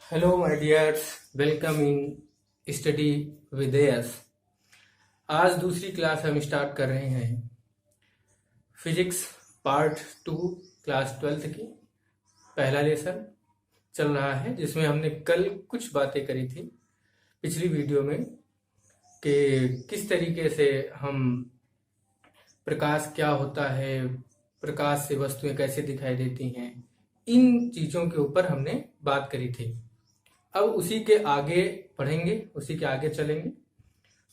Hello my dears, welcome in study with S. आज दूसरी class हम स्टार्ट कर रहे हैं फिजिक्स पार्ट 2 क्लास 12th की। पहला लेसन चल रहा है जिसमें हमने कल कुछ बातें करी थी पिछली वीडियो में कि किस तरीके से हम प्रकाश क्या होता है, प्रकाश से वस्तुएं कैसे दिखाई देती हैं, इन चीज़ों के ऊपर हमने बात करी थी। अब उसी के आगे पढ़ेंगे, उसी के आगे चलेंगे।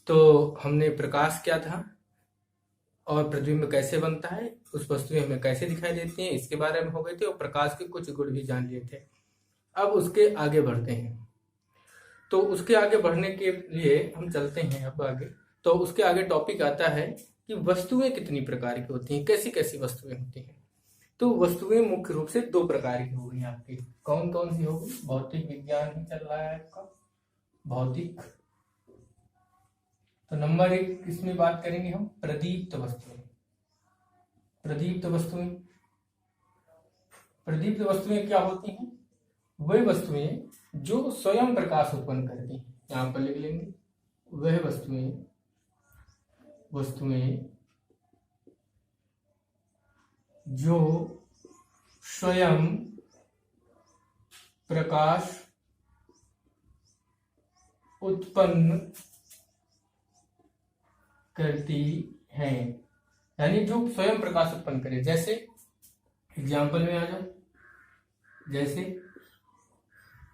तो हमने प्रकाश क्या था और प्रतिबिंब कैसे बनता है, उस वस्तुएं हमें कैसे दिखाई देती हैं, इसके बारे में हो गए थे और प्रकाश के कुछ गुण भी जान लिए थे। अब उसके आगे बढ़ते हैं। तो उसके आगे बढ़ने के लिए हम चलते हैं अब आगे। तो उसके आगे टॉपिक आता है कि वस्तुएं कितनी प्रकार की होती हैं, कैसी कैसी वस्तुएं होती हैं। तो वस्तुएं मुख्य रूप से दो प्रकार की हो गई आपकी। कौन कौन सी हो गई? भौतिक विज्ञान ही चल रहा है आपका, भौतिक। तो नंबर 1 किसमें बात करेंगे हम? प्रदीप्त वस्तुएं। प्रदीप्त वस्तुएं, प्रदीप्त वस्तुएं क्या होती हैं? वह वस्तुएं जो स्वयं प्रकाश उत्पन्न करती हैं। यहां पर लिख लेंगे, वह वस्तुएं जो स्वयं प्रकाश उत्पन्न करती हैं, यानी जो स्वयं प्रकाश उत्पन्न करे। जैसे एग्जाम्पल में आ जाओ,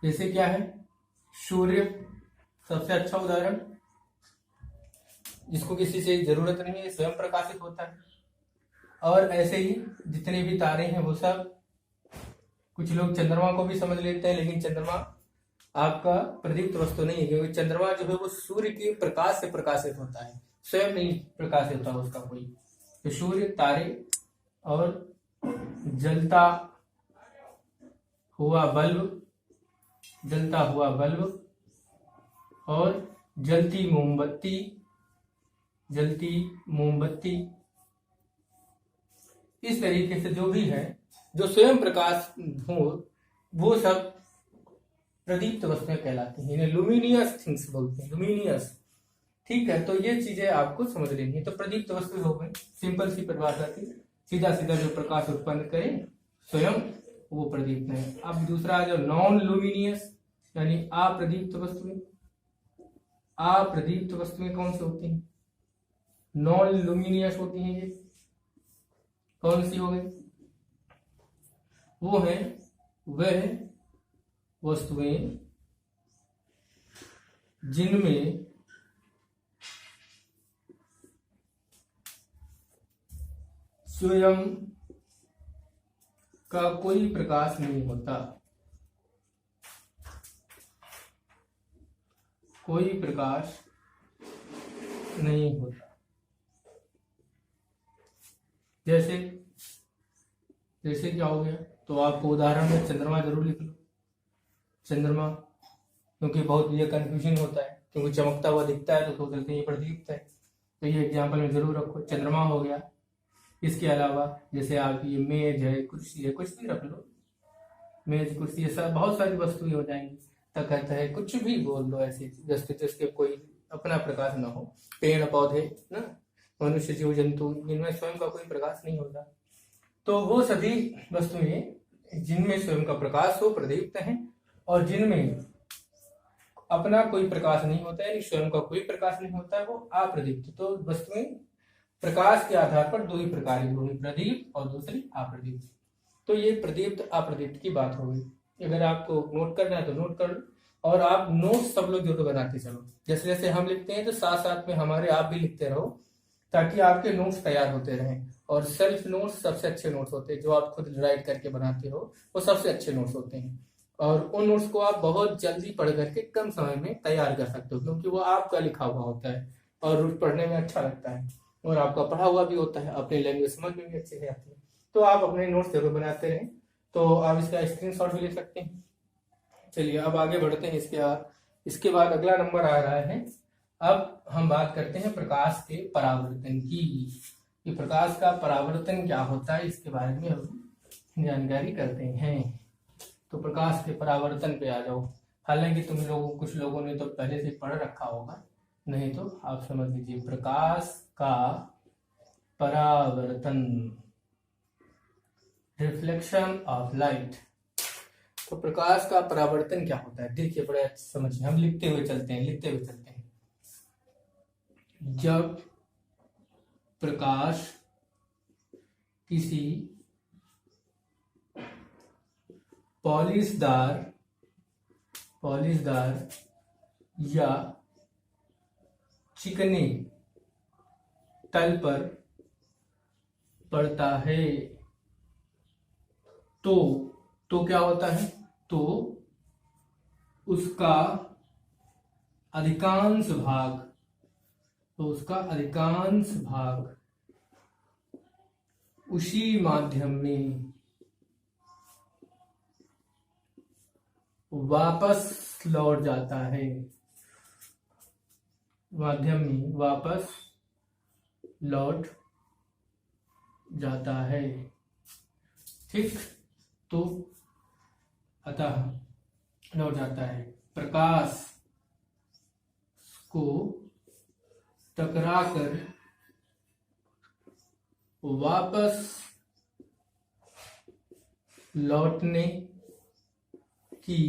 जैसे क्या है? सूर्य सबसे अच्छा उदाहरण, जिसको किसी से जरूरत नहीं है, स्वयं प्रकाशित होता है। और ऐसे ही जितने भी तारे हैं वो सब, कुछ लोग चंद्रमा को भी समझ लेते हैं, लेकिन चंद्रमा आपका प्रदीप्त वस्तु नहीं है, क्योंकि चंद्रमा जो है वो सूर्य के प्रकाश से प्रकाशित होता है, स्वयं नहीं प्रकाशित होता उसका कोई। तो सूर्य, तारे और जलता हुआ बल्ब और जलती मोमबत्ती, इस तरीके से जो भी है, जो स्वयं प्रकाश हो, वो सब प्रदीप्त वस्तुएं कहलाती हैं। इन्हें लुमिनियस थिंग्स बोलते हैं, लुमिनियस। ठीक है, तो ये चीजें आपको समझ लेनी है। तो प्रदीप्त वस्तु हो गई, सिंपल सी परिभाषा थी, सीधा सीधा जो प्रकाश उत्पन्न करे स्वयं, वो प्रदीप्त है। अब दूसरा आ जाओ, नॉन लुमिनियस यानी अप्रदीप्त वस्तुएं। अप्रदीप्त वस्तुएं कौन सी होती हैं? नॉन लुमिनियस होती हैं। ये कौन सी हो गई? वो है वह वस्तुएं जिनमें स्वयं का कोई प्रकाश नहीं होता, कोई प्रकाश नहीं होता। जैसे क्या हो गया? तो आपको उदाहरण में चंद्रमा जरूर लिख लो। चंद्रमा, क्योंकि बहुत ये कंफ्यूजन होता है, क्योंकि चमकता हुआ दिखता है तो सोचते हैं ये प्रदीप्त है, तो ये एग्जाम्पल में जरूर रखो। चंद्रमा हो गया। इसके अलावा जैसे आप ये मेज है, कुर्सी है, कुछ भी रख लो, मेज, कुर्सी, ये सब बहुत सारी वस्तुएं हो जाएंगी। तखत है, कुछ भी बोल दो ऐसी वस्तु जिसके कोई अपना प्रकाश ना हो। पेड़ पौधे ना, मनुष्य, जीव जंतु, इनमें स्वयं का कोई प्रकाश नहीं होता। तो वो सभी वस्तुएं जिनमें स्वयं का प्रकाश हो प्रदीप्त हैं, और जिनमें अपना कोई प्रकाश नहीं होता है, यानी स्वयं का कोई प्रकाश नहीं होता है, वो अप्रदीप्त। तो वस्तुएं प्रकाश के आधार पर दो ही प्रकार की होगी, प्रदीप्त और दूसरी अप्रदीप्त। तो ये प्रदीप्त अप्रदीप्त की बात हो गई। अगर आपको नोट करना है तो नोट कर लो, और आप नोट सब लोग जरूर बनाते चलो। जैसे जैसे हम लिखते हैं तो साथ साथ में हमारे आप भी लिखते रहो, ताकि आपके नोट्स तैयार होते रहें। और सेल्फ नोट्स सबसे अच्छे नोट्स होते हैं, जो आप खुद राइट करके बनाते हो वो सबसे अच्छे नोट्स होते हैं। और उन नोट्स को आप बहुत जल्दी पढ़ करके कम समय में तैयार कर सकते हो, क्योंकि वो आपका लिखा हुआ होता है और पढ़ने में अच्छा लगता है, और आपका पढ़ा हुआ भी होता है, अपनी लैंग्वेज समझ में भी अच्छे से आती है। तो आप अपने नोट्स जरूर बनाते रहें। तो आप इसका स्क्रीनशॉट भी ले सकते हैं। चलिए अब आगे बढ़ते हैं। इसके बाद अगला नंबर आ रहा है, अब हम बात करते हैं प्रकाश के परावर्तन की। कि प्रकाश का परावर्तन क्या होता है, इसके बारे में हम जानकारी करते हैं। तो प्रकाश के परावर्तन पे आ जाओ। हालांकि कुछ लोगों ने तो पहले से पढ़ रखा होगा, नहीं तो आप समझ लीजिए। प्रकाश का परावर्तन, रिफ्लेक्शन ऑफ लाइट। तो प्रकाश का परावर्तन क्या होता है, देखिए बड़े अच्छे समझिए, हम लिखते हुए चलते हैं। जब प्रकाश किसी पॉलिशदार या चिकने तल पर पड़ता है तो क्या होता है, तो उसका अधिकांश भाग उसी माध्यम में वापस लौट जाता है, ठीक। तो अतः लौट जाता है, प्रकाश को टकराकर वापस लौटने की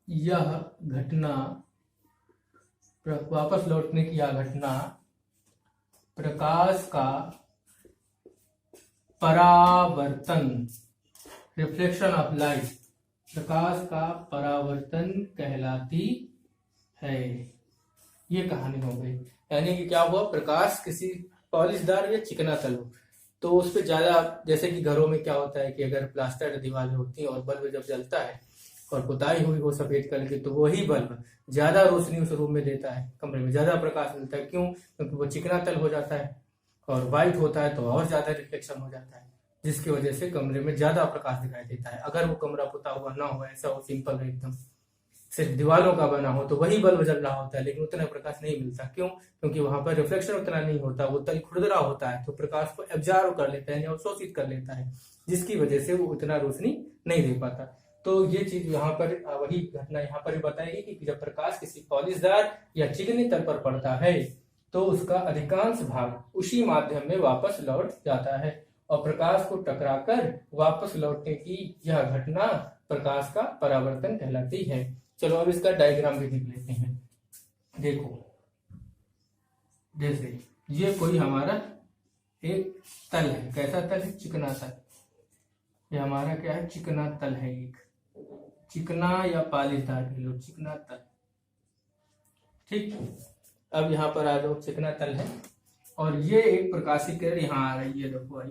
यह घटना प्रकाश का परावर्तन, रिफ्लेक्शन ऑफ लाइट, प्रकाश का परावर्तन कहलाती है। ये कहानी हो गई। यानी कि क्या हुआ, प्रकाश किसी पॉलिशदार या चिकना तल हो तो उस पर ज्यादा, जैसे कि घरों में क्या होता है कि अगर प्लास्टर दीवारें होती हैं और बल्ब जब जलता है और पुताई हुई हो सफेद कलर की, तो वही बल्ब ज्यादा रोशनी उस रूम में देता है, कमरे में ज्यादा प्रकाश मिलता है। क्यों? क्योंकि वो चिकना तल हो जाता है और व्हाइट होता है तो और ज्यादा रिफ्लेक्शन हो जाता है, जिसकी वजह से कमरे में ज्यादा प्रकाश दिखाई देता है। अगर वो कमरा पुता हुआ ना हो, ऐसा हो सिंपल है एकदम, सिर्फ दीवारों का बना हो, तो वही बल्ब जल रहा होता है लेकिन उतना प्रकाश नहीं मिलता। क्यों? क्योंकि वहां पर रिफ्लेक्शन उतना नहीं होता, वो तल खुरदरा होता है, तो प्रकाश को एब्जॉर्व कर लेता है, अवशोषित कर लेता है, जिसकी वजह से वो उतना रोशनी नहीं दे पाता। तो ये चीज यहाँ पर, वही घटना यहाँ पर भी बताएगी कि जब प्रकाश किसी पॉलिशदार या चिकनी तल पर पड़ता है तो उसका अधिकांश भाग उसी माध्यम में वापस लौट जाता है, और प्रकाश को टकराकर वापस लौटने की यह घटना प्रकाश का परावर्तन कहलाती है। चलो अब इसका डायग्राम भी देख लेते हैं। देखो, जैसे ये कोई हमारा एक तल है, कैसा तल है, चिकना तल। ये हमारा क्या है, चिकना तल है, एक चिकना या पालिशदार कह लो, चिकना तल, ठीक। अब यहाँ पर आ जाओ, चिकना तल है और ये एक प्रकाशीय किरण यहाँ आ रही है, देखो आई,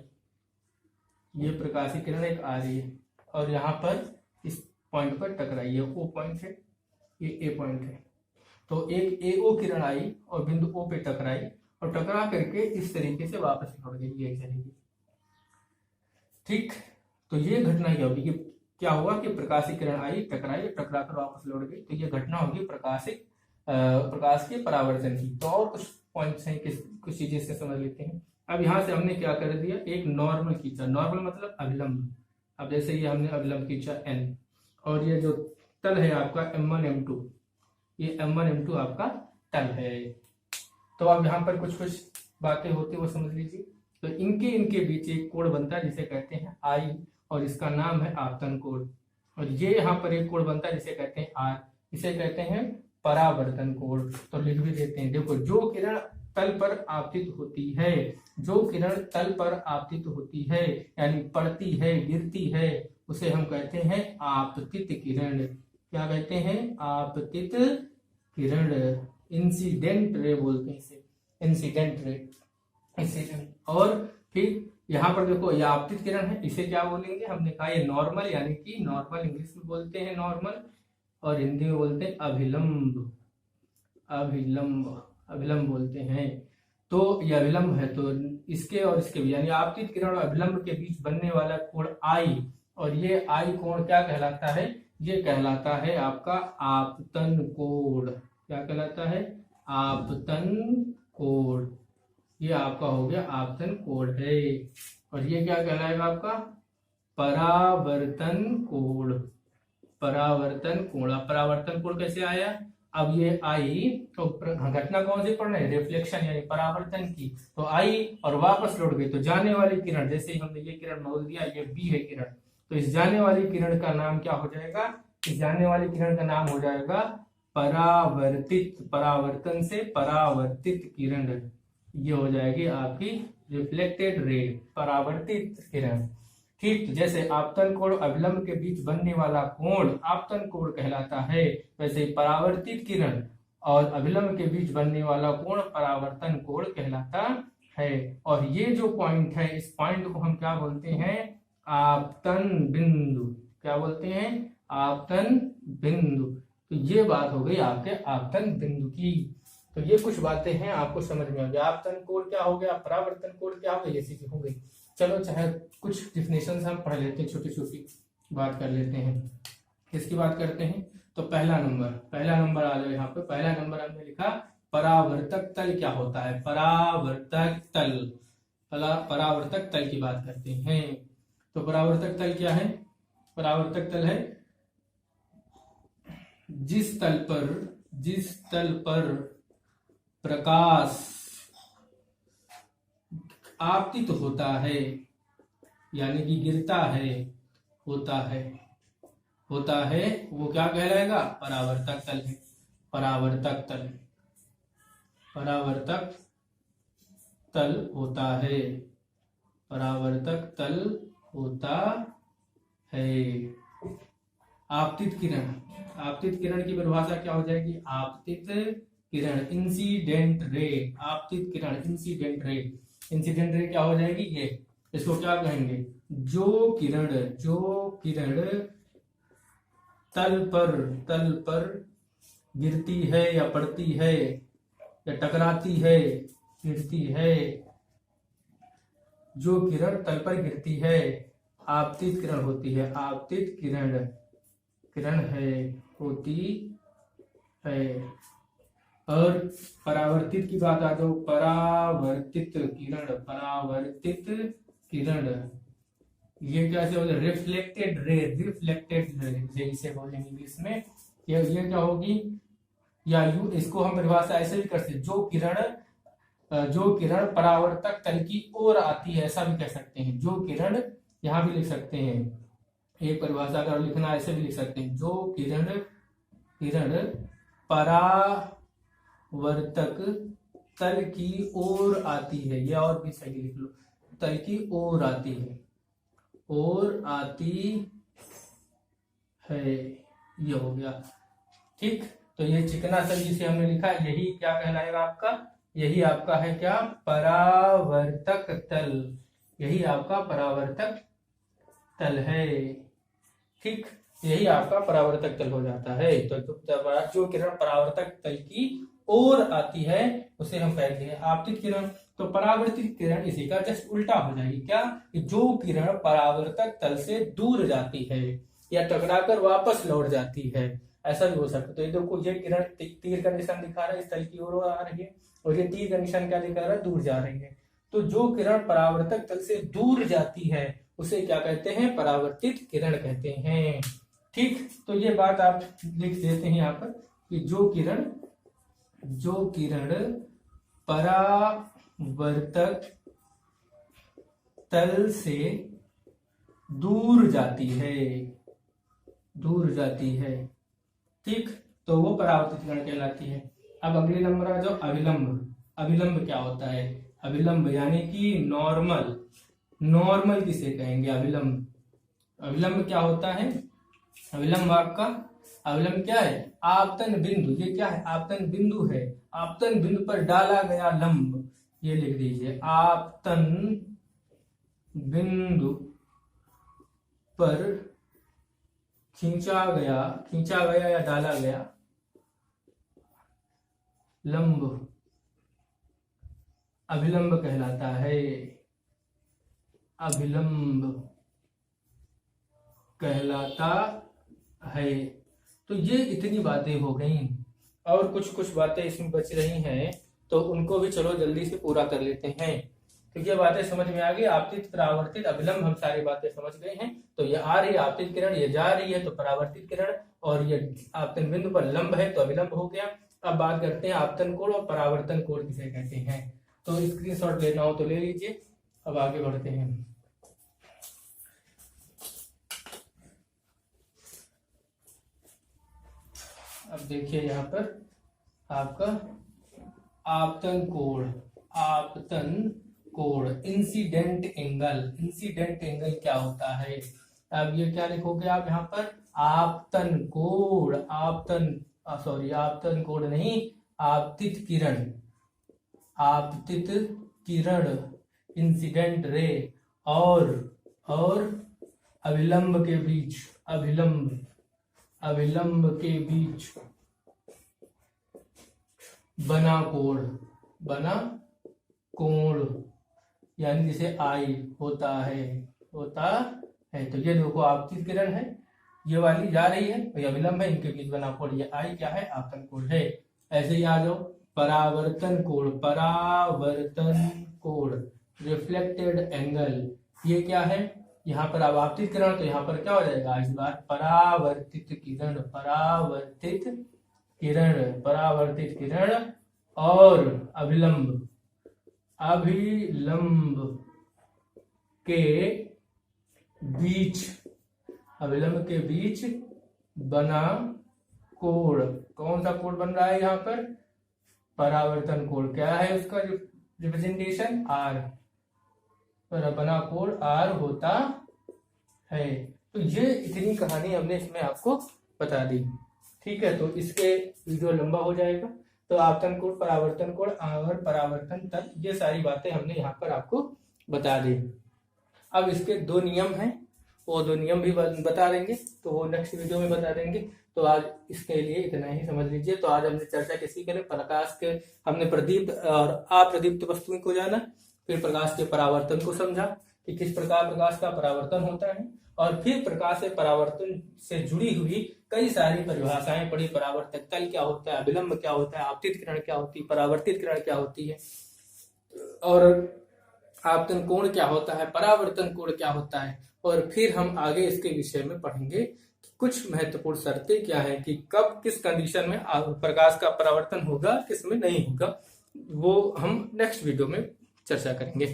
ये प्रकाशीय किरण एक आ रही है और यहाँ पर इस पॉइंट पर टकराई है, ओ पॉइंट है, ये ए पॉइंट है। तो एक एओ किरण आई और बिंदु ओ पे टकराई और टकरा करके इस तरीके से वापस लौट गई, ये चलेगी, ठीक। तो ये घटना क्या होगी कि क्या हुआ कि प्रकाशीय किरण आई, टकराई, टकरा कर वापस लौट गई, तो ये घटना होगी प्रकाश के परावर्तन की। तो और कुछ पॉइंट्स हैं, कुछ चीजें से समझ लेते हैं। अब यहाँ से हमने क्या कर दिया, एक नॉर्मल खींचा, नॉर्मल मतलब अभिलंब। अब जैसे ये हमने अभिलंब खींचा n, और ये जो तल है आपका m1 m2, ये m1 m2 आपका तल है। तो अब यहाँ पर कुछ बातें होती वो समझ लीजिए। तो इनके बीच एक कोण बनता है जिसे कहते हैं I, और इसका नाम है आपतन कोण। और ये यहाँ पर एक कोण बनता है जिसे कहते हैं R, इसे कहते हैं परावर्तन कोण। तो लिख भी देते हैं, देखो, जो किरण तल पर आपतित होती है, यानी पड़ती है, गिरती है, उसे हम कहते हैं आपतित किरण। क्या कहते हैं? आपतित किरण, इंसिडेंट रे बोलते हैं इसे, इंसिडेंट रे, इंसिडेंट। और फिर यहाँ पर देखो, ये आपतित किरण है, इसे क्या बोलेंगे, हमने कहा ये नॉर्मल, यानी कि नॉर्मल इंग्लिश में बोलते हैं नॉर्मल, और हिंदी में बोलते हैं अभिलंब, अभिलंब बोलते हैं। तो ये अभिलंब है, तो इसके और इसके भी, यानी आपतित किरण और अभिलंब के बीच बनने वाला कोण I, और ये I कोण क्या कहलाता है, ये कहलाता है आपका आपतन कोण। क्या कहलाता है? आपतन कोण। ये आपका हो गया आपतन कोण है। और ये क्या कहलाएगा आपका? परावर्तन कोण। परावर्तन कोण। अब परावर्तन कोण कैसे आया, अब ये आई तो घटना कौन सी पढ़ रहे हैं, रिफ्लेक्शन यानी परावर्तन की, तो आई और वापस लौट गई, तो जाने वाली किरण, जैसे हमने ये किरण बोल दिया ये बी है किरण, तो इस जाने वाली किरण का नाम क्या हो जाएगा, इस जाने वाली किरण का नाम हो जाएगा परावर्तित, परावर्तन से परावर्तित किरण, ये हो जाएगी आपकी रिफ्लेक्टेड रे, परावर्तित किरण। ठीक, तो जैसे आपतन कोण अभिलंब के बीच बनने वाला कोण आपतन कोण कहलाता है, वैसे परावर्तित किरण और अभिलंब के बीच बनने वाला कोण परावर्तन कोण कहलाता है। और ये जो पॉइंट है, इस पॉइंट को हम क्या बोलते हैं, आपतन बिंदु, क्या बोलते हैं, आपतन बिंदु। तो ये बात हो गई आपके आपतन बिंदु की। तो ये कुछ बातें हैं आपको समझ में आ गया, आपतन कोण क्या हो गया, परावर्तन कोण क्या हो गया, ये चीजें हो गई। चलो चाहे कुछ डिफिनेशन हम पढ़ लेते हैं, छोटी छोटी बात कर लेते हैं। किसकी बात करते हैं, तो पहला नंबर आ जाओ यहाँ पे। पहला नंबर हमने लिखा परावर्तक तल क्या होता है, परावर्तक तल, परावर्तक तल की बात करते हैं। तो परावर्तक तल क्या है, परावर्तक तल है जिस तल पर प्रकाश आपतित होता है, यानी कि गिरता है, होता है, वो क्या कहलाएगा, परावर्तक तल है, परावर्तक तल होता है, परावर्तक तल होता है। आपतित किरण की परिभाषा क्या हो जाएगी, आपतित किरण, इंसिडेंट रे, आपतित किरण इंसिडेंट रे, इंसिडेंट रे क्या हो जाएगी, ये इसको क्या कहेंगे, जो किरण तल पर गिरती है या पड़ती है या टकराती है, गिरती है, जो किरण तल पर गिरती है आपतित किरण होती है, आपतित किरण है, होती है। और परावर्तित की बात आ जाओ, परावर्तित किरण ये कैसे हो जाए, रिफ्लेक्टेड रे इसे बोलेंगे इंग्लिश में। ये क्या होगी, या यू इसको हम परिभाषा ऐसे भी कर सकते, जो किरण परावर्तक तल की ओर आती है, ऐसा भी कह सकते हैं। जो किरण, यहाँ भी लिख सकते हैं, एक परिभाषा अगर लिखना ऐसे भी लिख सकते हैं, जो किरण परावर्तक तल की ओर आती है, या और भी सही लिख लो, तल की ओर आती है, ये हो गया। ठीक, तो ये चिकना तल जिसे हमने लिखा, यही क्या कहलाएगा आपका, यही आपका है क्या, परावर्तक तल, यही आपका परावर्तक तल है। ठीक, यही आपका परावर्तक तल हो जाता है। तो जो किरण परावर्तक तल की ओर आती है उसे हम कहते हैं आपतित किरण। तो परावर्तित किरण इसी का जस्ट उल्टा हो जाएगी, क्या, जो किरण परावर्तक तल से दूर जाती है या टकराकर वापस लौट जाती है, ऐसा भी हो सकता है। तो ये देखो, ये किरण तीर का निशान दिखा रहा है, इस तल की ओर आ रही है, और ये तीर का निशान क्या दिखा रहा है, दूर जा रही है। तो जो किरण परावर्तक तल से दूर जाती है उसे क्या कहते हैं, परावर्तित किरण कहते हैं। ठीक, तो ये बात आप लिख देते हैं यहाँ पर कि जो किरण परावर्तक तल से दूर जाती है, ठीक, तो वो परावर्तित किरण कहलाती है। अब अगले नंबर आ जाओ, अभिलंब क्या होता है, अभिलंब यानी कि नॉर्मल किसे कहेंगे, अभिलंब क्या होता है, अभिलंब क्या है, आपतन बिंदु, ये क्या है, आपतन बिंदु है, आपतन बिंदु पर डाला गया लंब, ये लिख दीजिए, आपतन बिंदु पर खींचा गया या डाला गया लंब अभिलंब कहलाता है, अभिलंब कहलाता है। तो ये इतनी बातें हो गई, और कुछ बातें इसमें बच रही हैं, तो उनको भी चलो जल्दी से पूरा कर लेते हैं। तो ये बातें समझ में आ गई। आपतित, परावर्तित, अभिलंब, हम सारी बातें समझ गए हैं। तो ये आ रही है आपतित किरण, ये जा रही है तो परावर्तित किरण, और ये आपतन बिंदु पर लंब है तो अभिलंब हो गया। अब बात करते हैं आपतन कोण और परावर्तन कोण किसे कहते हैं। तो स्क्रीनशॉट लेना हो तो ले लीजिए। अब आगे बढ़ते हैं। अब देखिए यहाँ पर आपका आपतन कोण, आपतन कोण, इंसिडेंट एंगल। इंसिडेंट एंगल क्या होता है? अब ये क्या लिखोगे आप यहाँ पर? आपतन कोण, आपतन कोण नहीं, आपतित किरण, आपतित किरण, इंसिडेंट रे, और अभिलंब के बीच, अभिलंब के बीच बना कोण, यानी जिसे आई होता है। तो ये देखो आपतित किरण है, ये वाली जा रही है, ये अभिलंब है, इनके बीच बना कोण, ये आई क्या है? आपतन कोण है। ऐसे ही आ जाओ परावर्तन कोण, रिफ्लेक्टेड एंगल, ये क्या है? यहाँ पर अब आपतित किरण, तो यहाँ पर क्या हो जाएगा इस बार? परावर्तित किरण और अभिलंब के बीच बना कोण। कौन सा कोण बन रहा है यहाँ पर? परावर्तन कोण। क्या है उसका रिप्रेजेंटेशन? आर, पर बना कोण आर होता है। तो ये इतनी कहानी हमने इसमें आपको बता दी। ठीक है, तो इसके वीडियो लंबा हो जाएगा। तो आपतन कोण, परावर्तन कोण और परावर्तन तल, ये सारी बातें हमने यहाँ पर आपको बता दी। अब इसके 2 नियम हैं, वो 2 नियम भी बता देंगे, तो वो नेक्स्ट वीडियो में बता देंगे। तो आज इसके लिए इतना ही समझ लीजिए। तो आज हमने चर्चा किसी के लिए प्रकाश के, हमने प्रदीप्त और अप्रदीप्त वस्तुओं को जाना, फिर प्रकाश के परावर्तन को समझा कि किस प्रकार प्रकाश का परावर्तन होता है, और फिर प्रकाश से परावर्तन से जुड़ी हुई कई सारी परिभाषाएं पढ़ी। परावर्तक तल क्या होता है, अभिलंब क्या होता है, आपतित किरण क्या होती है, परावर्तित किरण क्या होती है, और आपतन कोण क्या होता है, परावर्तन कोण क्या होता है। और फिर हम आगे इसके विषय में पढ़ेंगे कुछ महत्वपूर्ण शर्तें क्या है कि कब किस कंडीशन में प्रकाश का परावर्तन होगा, किस में नहीं होगा, वो हम नेक्स्ट वीडियो में चर्चा करेंगे।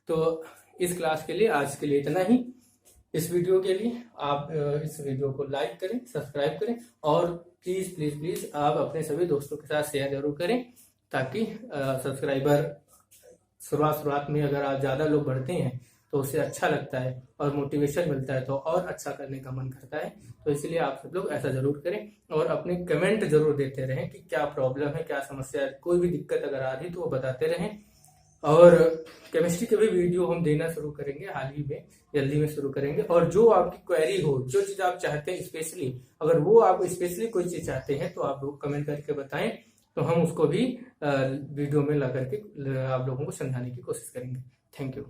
तो इस क्लास के लिए आज के लिए इतना ही। इस वीडियो के लिए आप इस वीडियो को लाइक करें, सब्सक्राइब करें, और प्लीज आप अपने सभी दोस्तों के साथ शेयर जरूर करें, ताकि सब्सक्राइबर शुरुआत में अगर आप ज़्यादा लोग बढ़ते हैं तो उससे अच्छा लगता है और मोटिवेशन मिलता है, तो और अच्छा करने का मन करता है। तो इसलिए आप सब लोग ऐसा जरूर करें, और अपने कमेंट जरूर देते रहें कि क्या प्रॉब्लम है, क्या समस्या है, कोई भी दिक्कत अगर आ रही तो वो बताते रहें। और केमिस्ट्री के भी वीडियो हम देना शुरू करेंगे, हाल ही में जल्दी में शुरू करेंगे। और जो आपकी क्वेरी हो, जो चीज़ आप चाहते हैं स्पेशली, अगर वो आप स्पेशली कोई चीज़ चाहते हैं तो आप लोग कमेंट करके बताएं, तो हम उसको भी वीडियो में ला करके आप लोगों को समझाने की कोशिश करेंगे। Thank you.